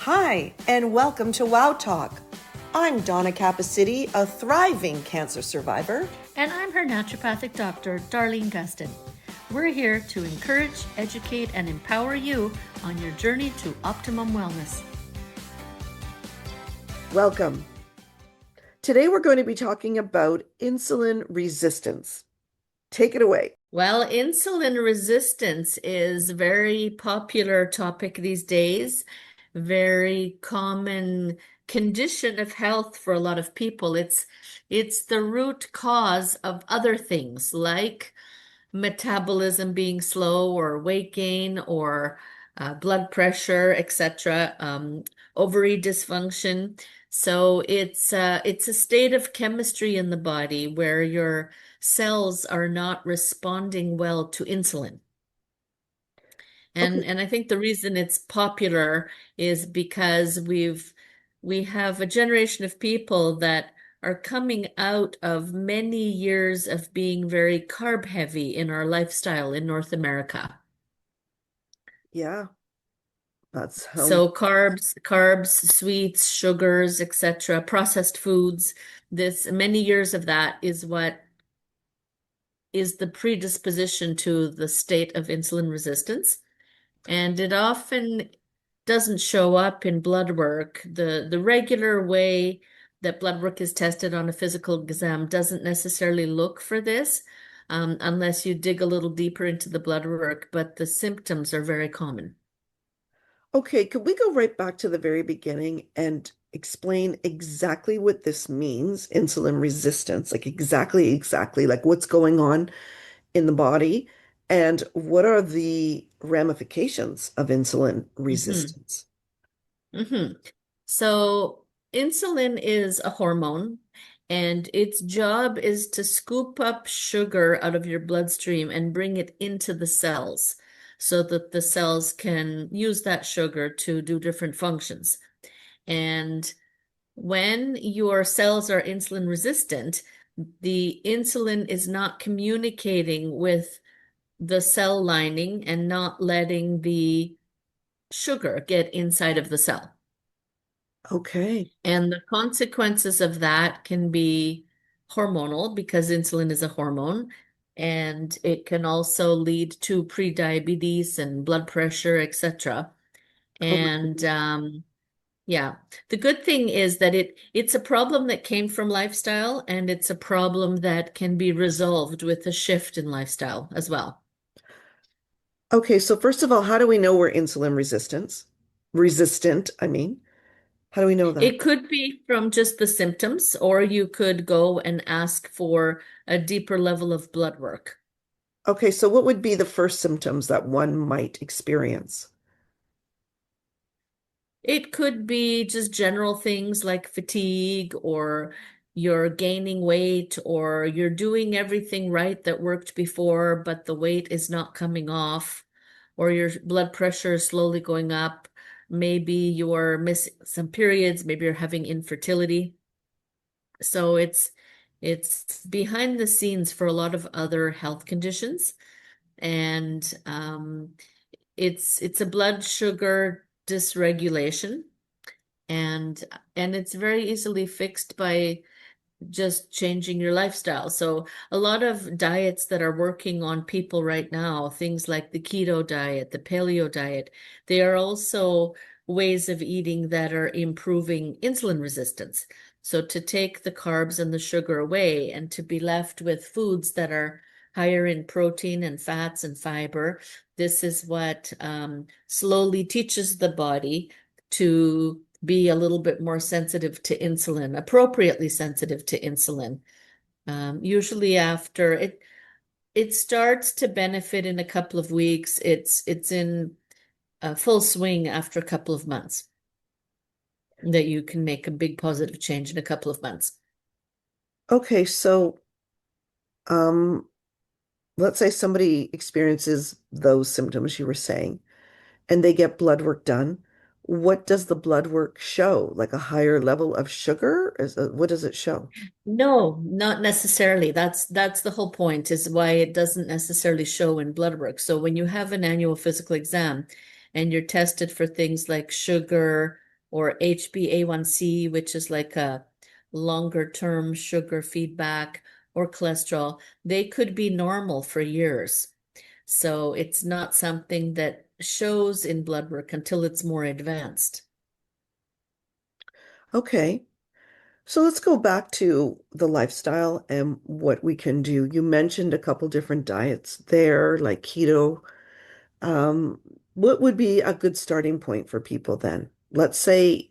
Hi, and welcome to Wow Talk. I'm Donna Cappuccitti, a thriving cancer survivor. And I'm her naturopathic doctor, Darlene Gustin. We're here to encourage, educate, and empower you on your journey to optimum wellness. Welcome. Today we're going to be talking about insulin resistance. Take it away. Well, insulin resistance is a very popular topic these days, very common condition of health for a lot of people. It's the root cause of other things like metabolism being slow or weight gain or blood pressure, etc., ovary dysfunction. So it's a state of chemistry in the body where your cells are not responding well to insulin. And I think the reason it's popular is because we have a generation of people that are coming out of many years of being very carb heavy in our lifestyle in North America. Yeah, that's So carbs, sweets, sugars, etc., processed foods, this many years of that is what is the predisposition to the state of insulin resistance. And it often doesn't show up in blood work. The regular way that blood work is tested on a physical exam doesn't necessarily look for this, unless you dig a little deeper into the blood work, but the symptoms are very common. Okay, could we go right back to the very beginning and explain exactly what this means, insulin resistance, like exactly, like what's going on in the body and what are the ramifications of insulin hmm resistance? hmm So insulin is a hormone, and its job is to scoop up sugar out of your bloodstream and bring it into the cells so that the cells can use that sugar to do different functions. And when your cells are insulin resistant, the insulin is not communicating with the cell lining and not letting the sugar get inside of the cell. Okay. And the consequences of that can be hormonal because insulin is a hormone. And it can also lead to prediabetes and blood pressure, etc. Oh my And goodness. yeah, the good thing is that it's a problem that came from lifestyle, and it's a problem that can be resolved with a shift in lifestyle as well. Okay, so first of all, how do we know we're insulin resistant, I mean? How do we know that? It could be from just the symptoms, or you could go and ask for a deeper level of blood work. Okay, so what would be the first symptoms that one might experience? It could be just general things like fatigue, or you're gaining weight, or you're doing everything right that worked before, but the weight is not coming off, or your blood pressure is slowly going up. Maybe you're missing some periods, maybe you're having infertility. So it's behind the scenes for a lot of other health conditions. And it's a blood sugar dysregulation, and it's very easily fixed by just changing your lifestyle. So a lot of diets that are working on people right now, things like the keto diet, the paleo diet, they are also ways of eating that are improving insulin resistance. So to take the carbs and the sugar away and to be left with foods that are higher in protein and fats and fiber, this is what slowly teaches the body to be a little bit more sensitive to insulin, appropriately sensitive to insulin. Usually after it starts to benefit in a couple of weeks. It's in full swing after a couple of months that you can make a big positive change in a couple of months. Okay, so um, let's say somebody experiences those symptoms you were saying, and they get blood work done. What does the blood work show? Like a higher level of sugar? What does it show? No, not necessarily. That's the whole point, is why it doesn't necessarily show in blood work. So when you have an annual physical exam and you're tested for things like sugar, or HbA1c, which is like a longer term sugar feedback, or cholesterol, they could be normal for years. So it's not something that shows in blood work until it's more advanced. Okay. So let's go back to the lifestyle and what we can do. You mentioned a couple different diets there, like keto. Um, what would be a good starting point for people then? Let's say,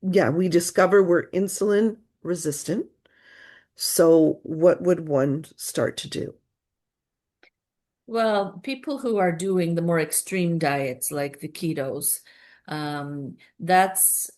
yeah, we discover we're insulin resistant. So what would one start to do? Well, people who are doing the more extreme diets like the ketos, that's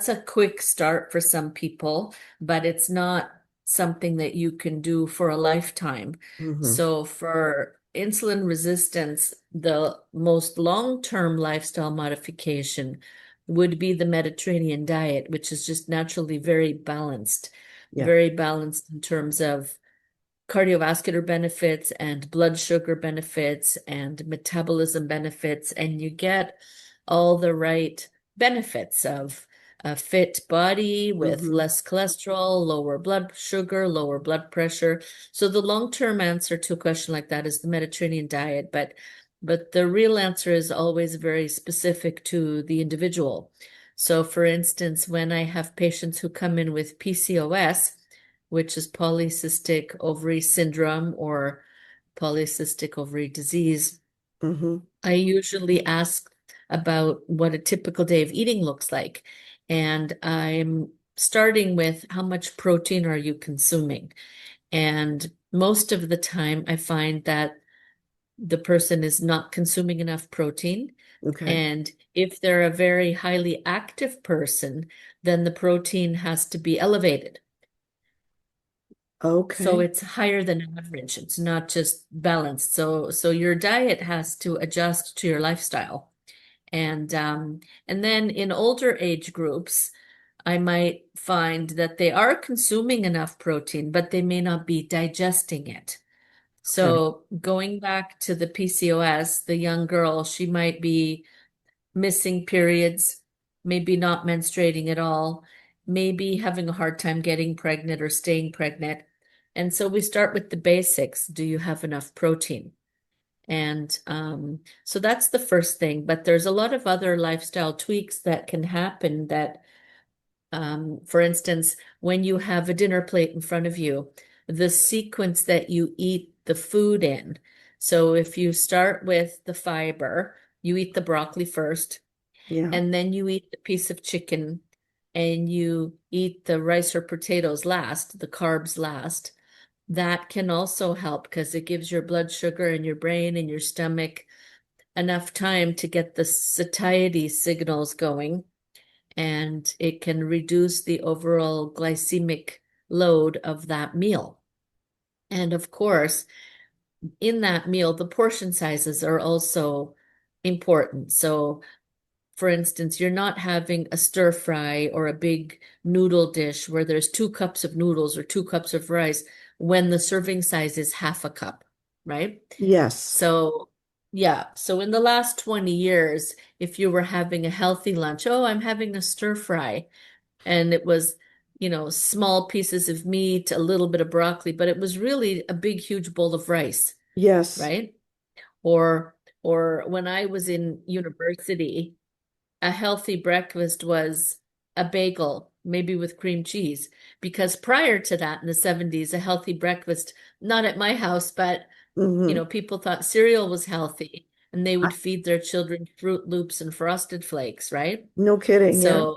a quick start for some people, but it's not something that you can do for a lifetime. Hmm. So for insulin resistance, the most long-term lifestyle modification would be the Mediterranean diet, which is just naturally Yeah. very balanced in terms of cardiovascular benefits and blood sugar benefits and metabolism benefits, and you get all the right benefits of a fit body with Hmm. less cholesterol, lower blood sugar, lower blood pressure. So the long-term answer to a question like that is the Mediterranean diet, but the real answer is always very specific to the individual. So for instance, when I have patients who come in with PCOS, which is polycystic ovary syndrome or polycystic ovary disease, Hmm. I usually ask about what a typical day of eating looks like. And I'm starting with how much protein are you consuming? And most of the time, I find that the person is not consuming enough protein. Okay. And if they're a very highly active person, then the protein has to be elevated. So Okay. it's higher than average. It's not just balanced. So your diet has to adjust to your lifestyle. And then in older age groups, I might find that they are consuming enough protein, but they may not be digesting it. Okay. So going back to the PCOS, the young girl, she might be missing periods, maybe not menstruating at all, maybe having a hard time getting pregnant or staying pregnant. And so we start with the basics. Do you have enough protein? And so that's the first thing. But there's a lot of other lifestyle tweaks that can happen that, for instance, when you have a dinner plate in front of you, the sequence that you eat the food in. So if you start with the fiber, you eat the broccoli first, Yeah. and then you eat the piece of chicken, and you eat the rice or potatoes last, the carbs last. That can also help because it gives your blood sugar and your brain and your stomach enough time to get the satiety signals going, and it can reduce the overall glycemic load of that meal. And of course, in that meal, the portion sizes are also important. So for instance, you're not having a stir fry or a big noodle dish where there's 2 cups of noodles or 2 cups of rice when the serving size is half a cup, right? Yes. So, yeah. So in the last 20 years, if you were having a healthy lunch, oh, I'm having a stir fry, and it was, small pieces of meat, a little bit of broccoli, but it was really a big, huge bowl of rice, Yes. right? Or when I was in university, a healthy breakfast was a bagel, maybe with cream cheese. Because prior to that, in the 70s, a healthy breakfast, not at my house, but Hmm. people thought cereal was healthy and they would feed their children Fruit Loops and Frosted Flakes, right? No kidding. Yeah.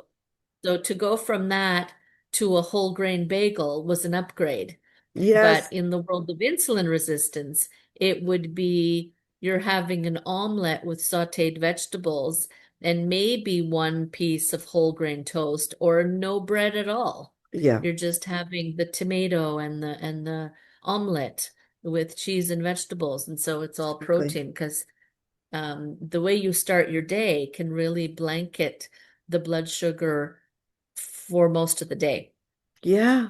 So to go from that to a whole grain bagel was an upgrade. But Yes. in the world of insulin resistance, it would be you're having an omelet with sautéed vegetables and maybe one piece of whole grain toast or no bread at all. Yeah. You're just having the tomato and the omelet with cheese and vegetables. And so it's all Exactly. protein because the way you start your day can really blanket the blood sugar for most of the day. Yeah.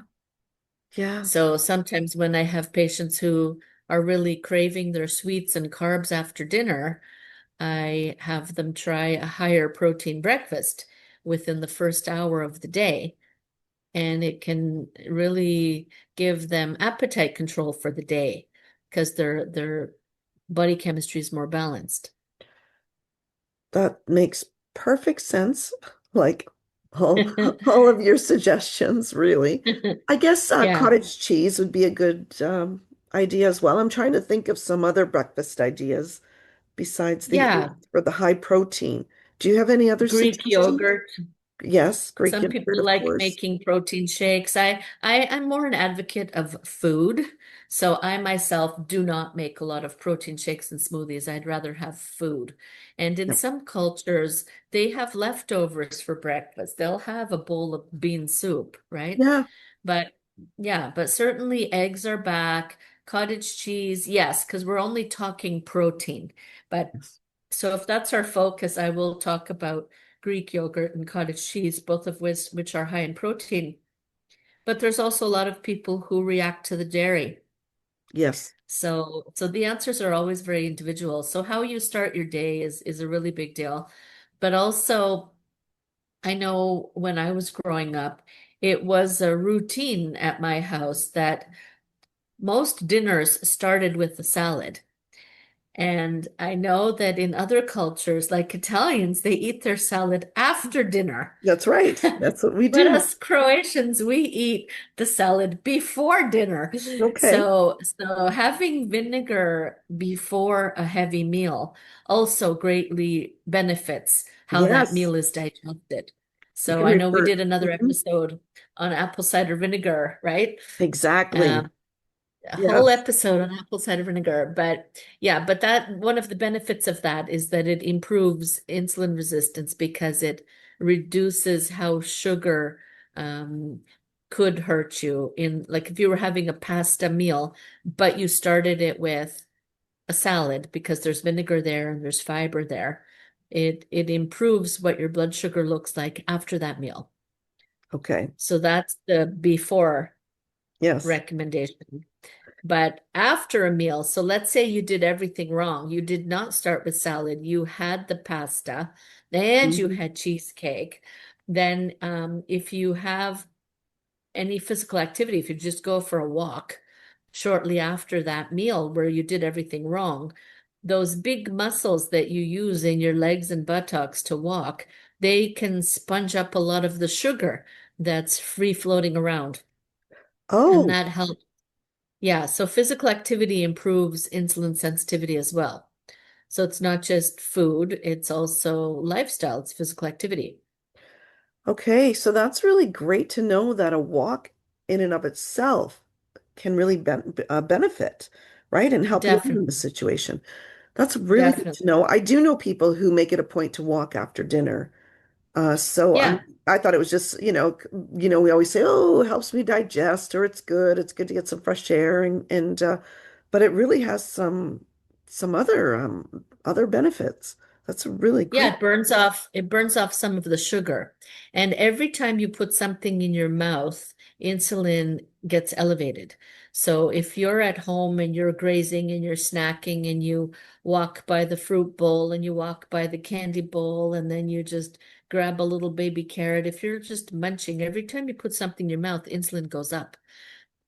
Yeah. So sometimes when I have patients who are really craving their sweets and carbs after dinner, I have them try a higher protein breakfast, within the first hour of the day. And it can really give them appetite control for the day because their body chemistry is more balanced. That makes perfect sense. Like all, all of your suggestions, really. I guess Yeah. cottage cheese would be a good idea as well. I'm trying to think of some other breakfast ideas besides the Yeah. oats for the high protein. Do you have any other Greek suggestions? yogurt. Yes, Greek Some yogurt, people of like course. making protein shakes. I'm more an advocate of food. So I myself do not make a lot of protein shakes and smoothies. I'd rather have food. And in Yeah. some cultures, they have leftovers for breakfast. They'll have a bowl of bean soup, right? Yeah. But yeah, but certainly eggs are back. Cottage cheese, yes, because we're only talking protein. But Yes. so if that's our focus, I will talk about Greek yogurt and cottage cheese, both of which are high in protein. But there's also a lot of people who react to the dairy. Yes. So the answers are always very individual. So how you start your day is a really big deal. But also, I know when I was growing up, it was a routine at my house that most dinners started with a salad. And I know that in other cultures, like Italians, they eat their salad after dinner. That's right. That's what we But do. us Croatians, we eat the salad before dinner. Okay. So having vinegar before a heavy meal also greatly benefits how that Yes. meal is digested. You So can I know we refer. did another Mhm. episode on apple cider vinegar, right? Exactly. Um, a whole Yes. episode on apple cider vinegar. But yeah, but that one of the benefits of that is that it improves insulin resistance because it reduces how sugar um, could hurt you in like if you were having a pasta meal, but you started it with a salad because there's vinegar there and there's fiber there. It improves what your blood sugar looks like after that meal. Okay. So that's the before Yes. recommendation. But after a meal, so let's say you did everything wrong. You did not start with salad. You had the pasta and you Mhm. had cheesecake. Then, if you have any physical activity, if you just go for a walk shortly after that meal where you did everything wrong, those big muscles that you use in your legs and buttocks to walk, they can sponge up a lot of the sugar that's free floating around. And Oh, that helps. Yeah, so physical activity improves insulin sensitivity as well. So it's not just food, it's also lifestyle, it's physical activity. okay. So that's really great to know that a walk in and of itself can really benefit, right? And help you out in the Definitely, situation. That's really good to definitely. know. I do know people who make it a point to walk after dinner. So Yeah, I thought it was just, we always say, oh, it helps me digest, or it's good. It's good to get some fresh air, but it really has some other benefits. That's really yeah, great. it burns off some of the sugar. And every time you put something in your mouth, insulin gets elevated. So if you're at home and you're grazing and you're snacking and you walk by the fruit bowl and you walk by the candy bowl and then you just grab a little baby carrot, if you're just munching, every time you put something in your mouth, insulin goes up.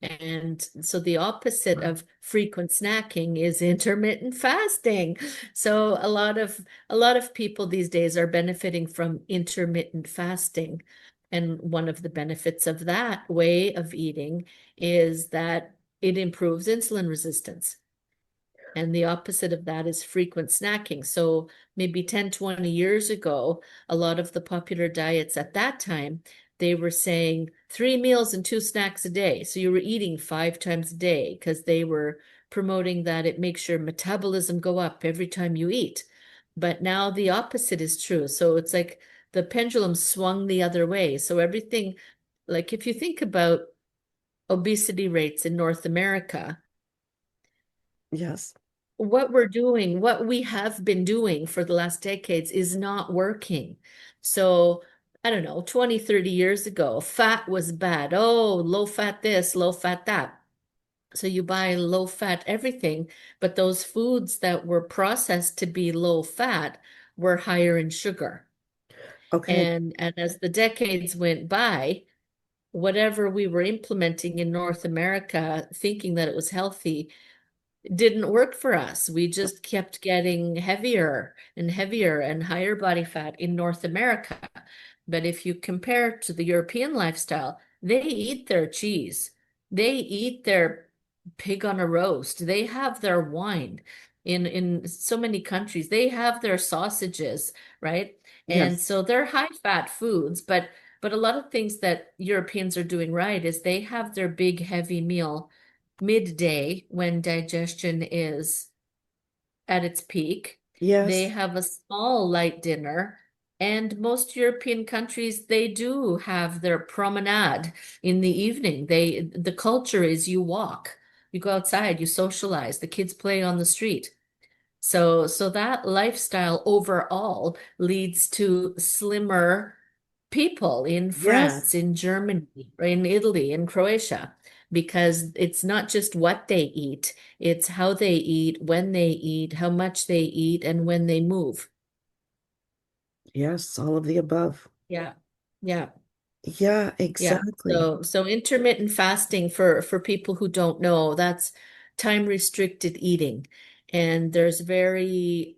And so the opposite of frequent snacking is intermittent fasting. So a lot of people these days are benefiting from intermittent fasting. And one of the benefits of that way of eating is that it improves insulin resistance. And the opposite of that is frequent snacking. So maybe 10, 20 years ago, a lot of the popular diets at that time, they were saying 3 meals and 2 snacks a day. So you were eating 5 times a day because they were promoting that it makes your metabolism go up every time you eat. But now the opposite is true. So it's like the pendulum swung the other way. So everything, like if you think about obesity rates in North America, Yes. what we have been doing for the last decades is not working. So, I don't know, 20, 30 years ago, fat was bad. Oh, low fat this, low fat that. So you buy low fat everything, but those foods that were processed to be low fat were higher in sugar. Okay. And as the decades went by, whatever we were implementing in North America, thinking that it was healthy, didn't work for us. We just kept getting heavier and heavier and higher body fat in North America. But if you compare to the European lifestyle, they eat their cheese, they eat their pig on a roast, they have their wine. In so many countries, they have their sausages, right? And Yes. so they're high fat foods, but a lot of things that Europeans are doing right is they have their big heavy meal midday when digestion is at its peak. They Yes. have a small light dinner. And most European countries, they do have their promenade in the evening. The culture is you walk, you go outside, you socialize, the kids play on the street. So that lifestyle overall leads to slimmer people in Yes. France, in Germany, in Italy, in Croatia, because it's not just what they eat, it's how they eat, when they eat, how much they eat, and when they move. Yes. All of the above. Yeah. Yeah. Yeah, Yeah. exactly. So intermittent fasting for people who don't know, that's time restricted eating. And there's very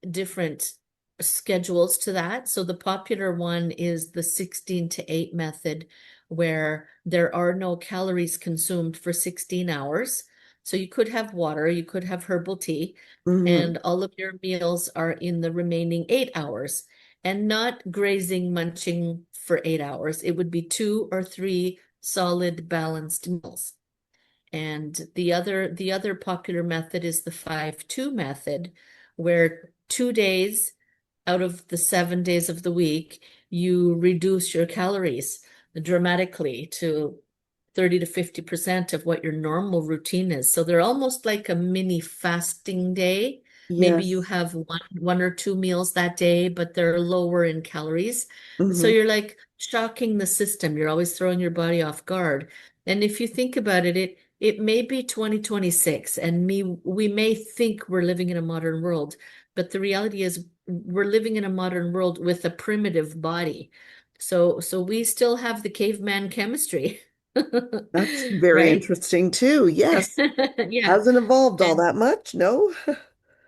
different schedules to that. So the popular one is the 16 to 8 method, where there are no calories consumed for 16 hours. So you could have water, you could have herbal tea, Hmm. and all of your meals are in the remaining 8 hours and not grazing, munching for 8 hours. It would be 2 or 3 solid balanced meals. And the other popular method is the 5-2 method, where 2 days out of the 7 days of the week, you reduce your calories dramatically to 30 to 50% of what your normal routine is. So they're almost like a mini fasting day. Maybe you Yes. have one or two meals that day, but they're lower in calories. So Hmm. you're like shocking the system. You're always throwing your body off guard. And if you think about it, it may be 2026 and we may think we're living in a modern world, but the reality is we're living in a modern world with a primitive body. So we still have the caveman chemistry. That's very Right? interesting too. Yes. Yeah. Hasn't evolved all And that much, no?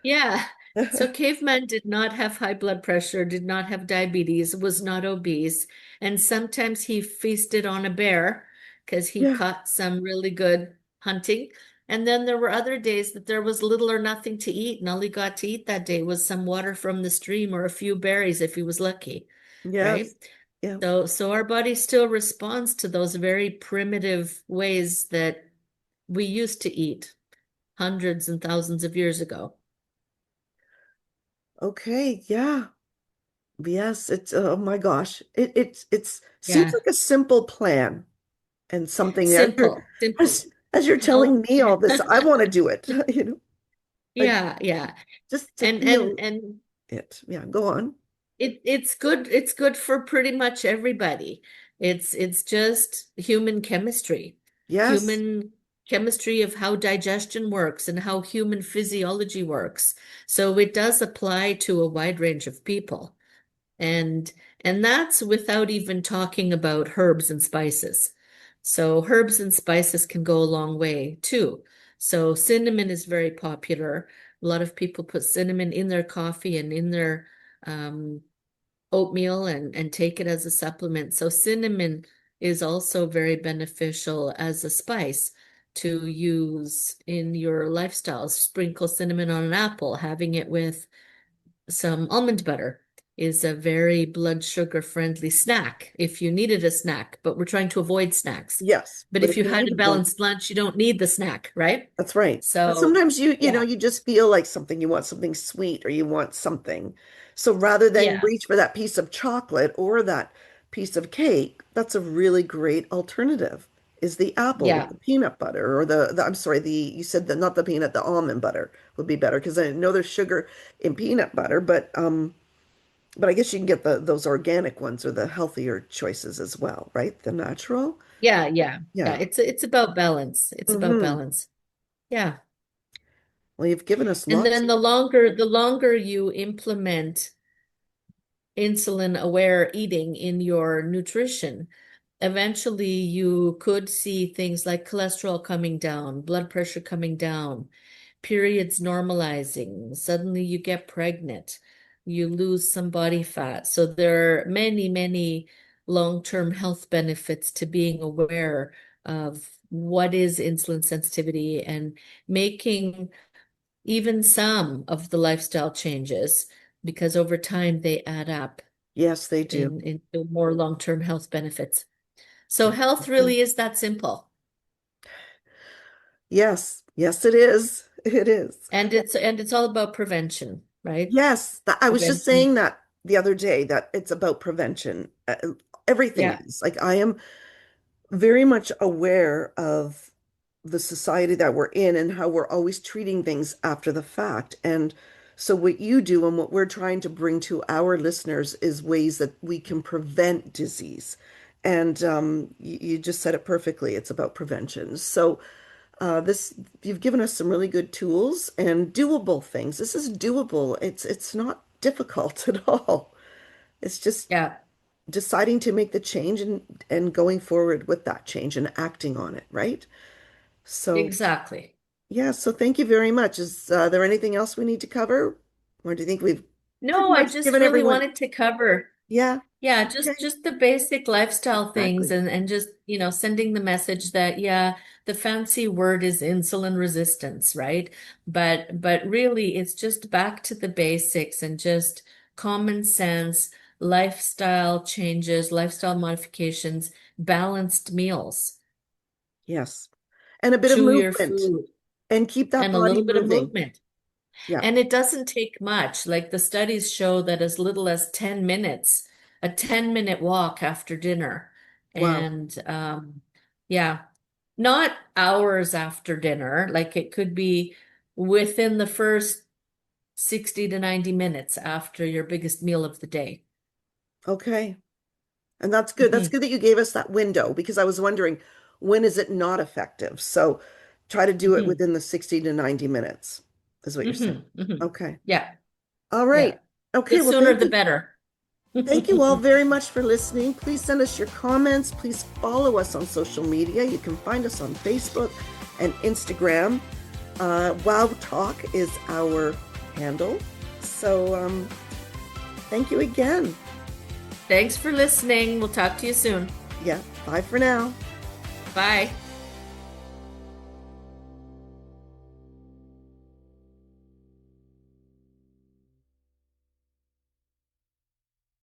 yeah. So caveman did not have high blood pressure, did not have diabetes, was not obese, and sometimes he feasted on a bear because he Yeah. caught some really good hunting. And then there were other days that there was little or nothing to eat, and all he got to eat that day was some water from the stream or a few berries if he was lucky, right? Yes. Yeah. So our body still responds to those very primitive ways that we used to eat hundreds and thousands of years ago. Okay. Yeah. Yes. It's oh my gosh. It's seems Yeah. like a simple plan and something Simple, simple. as you're telling Well, me all this, I want to do it. Like yeah, yeah. just to And and feel and it. Yeah. Go on. it's good for pretty much everybody. It's just human chemistry. Yes. Human chemistry of how digestion works and how human physiology works. So it does apply to a wide range of people. And and that's without even talking about herbs and spices. So herbs and spices can go a long way too. So cinnamon is very popular. A lot of people put cinnamon in their coffee and in their um, oatmeal and take it as a supplement. So cinnamon is also very beneficial as a spice to use in your lifestyle. Sprinkle cinnamon on an apple, having it with some almond butter is a very blood sugar friendly snack if you needed a snack, but we're trying to avoid snacks. Yes. But But if if you you had a needed one, balanced lunch, you don't need the snack, right? that's right. But So, sometimes yeah, you just feel like something, you want something sweet or you want something. So rather than yeah, reach for that piece of chocolate or that piece of cake, that's a really great alternative is the apple with yeah, the peanut butter or I'm sorry, you said that not the peanut, the almond butter would be better because I know there's sugar in peanut butter, but I guess you can get those organic ones or the healthier choices as well, right? The natural. yeah, yeah, yeah. Yeah. It's about balance. It's about Hmm. balance. Yeah. Well, you've given us And lots then of the longer you implement insulin aware eating in your nutrition, eventually you could see things like cholesterol coming down, blood pressure coming down, periods normalizing. Suddenly you get pregnant, you lose some body fat. So there are many, many long-term health benefits to being aware of what is insulin sensitivity and making even some of the lifestyle changes, because over time they add up Yes, they do. into more long-term health benefits. So Yes, they health do. really is that simple. Yes, yes, it is. It is. And it's all about prevention, right? Yes, I was just Prevention. saying that the other day that it's about prevention. Everything Yeah. is. Like I am very much aware of the society that we're in and how we're always treating things after the fact. And so what you do and what we're trying to bring to our listeners is ways that we can prevent disease. And you just said it perfectly. It's about prevention. So this you've given us some really good tools and doable things. This is doable. It's not difficult at all. It's just Yeah, deciding to make the change and going forward with that change and acting on it, right? So, exactly. yeah, so thank you very much. Is there anything else we need to cover? Or do you think we've pretty No, I much just given really everyone? wanted to cover, Yeah, yeah, just okay, just the basic lifestyle things, exactly. and just, sending the message that, yeah, the fancy word is insulin resistance, right? But really it's just back to the basics and just common sense lifestyle changes, lifestyle modifications, balanced meals. Yes. And a bit of Chew your movement food and keep that and a body little bit of moving. movement. Yeah. And it doesn't take much. Like the studies show that as little as 10 minutes, a 10-minute walk after dinner. Wow. And yeah, not hours after dinner. Like it could be within the first 60 to 90 minutes after your biggest meal of the day. Okay. And that's good. That's Hmm. good that you gave us that window because I was wondering when is it not effective? So try to do it Hmm. within the 60 to 90 minutes, is what you're saying. Hmm. Hmm. Okay. Yeah. All Yeah. right. The Okay. Well, sooner the better. thank you all very much for listening. Please send us your comments. Please follow us on social media. You can find us on Facebook and Instagram. Wow Talk is our handle. So thank you again. Thanks for listening. We'll talk to you soon. Yeah. Bye for now. Bye.